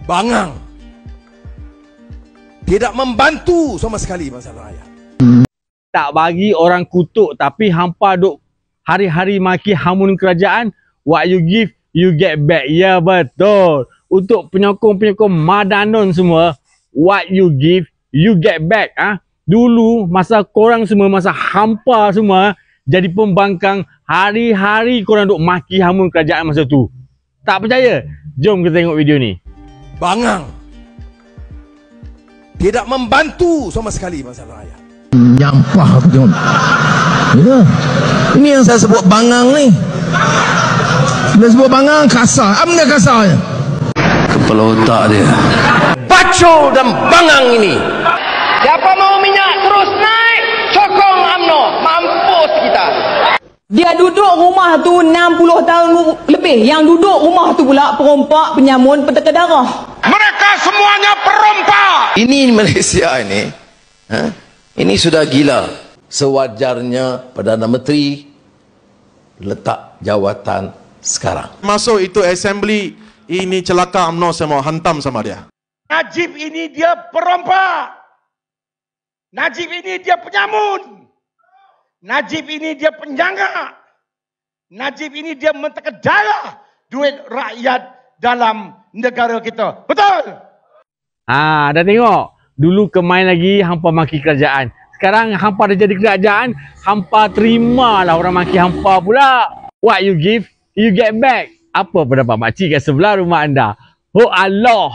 bangang. Tidak membantu sama sekali masalah rakyat. Tak bagi orang kutuk, tapi hampa duk hari-hari maki hamun kerajaan. What you give, you get back. Ya betul. Untuk penyokong-penyokong Madanon semua, what you give, you get back. Dulu masa korang semua, masa hampa semua jadi pembangkang, hari-hari korang duk maki hamun kerajaan masa tu. Tak percaya? Jom kita tengok video ni. Bangang. Tidak membantu sama sekali masalah rakyat. Nyampah aku tengok. Ya. Ini yang saya sebut bangang ni. Bila sebut bangang, kasar. Apa benda kasarnya? Kepala otak dia. Bacol dan bangang ini. Siapa mau minyak terus naik, sokong UMNO. Mampus kita. Dia duduk rumah tu 60 tahun lebih. Yang duduk rumah tu pula perompak, penyamun, peteka darah. Mereka semuanya perompak. Ini Malaysia ini. Ini sudah gila. Sewajarnya Perdana Menteri letak jawatan sekarang. Masuk itu assembly, ini celaka UMNO, saya mau hantam sama dia. Najib ini dia perompak. Najib ini dia penyamun. Najib ini dia penjangak. Najib ini dia menteka darah duit rakyat dalam negara kita. Betul? Dah tengok. Dulu kemain lagi hampa maki kerajaan. Sekarang hampa dah jadi kerajaan, hampa terimalah orang maki hampa pula. What you give, you get back. Apa pendapat makcik kat sebelah rumah anda? Oh Allah.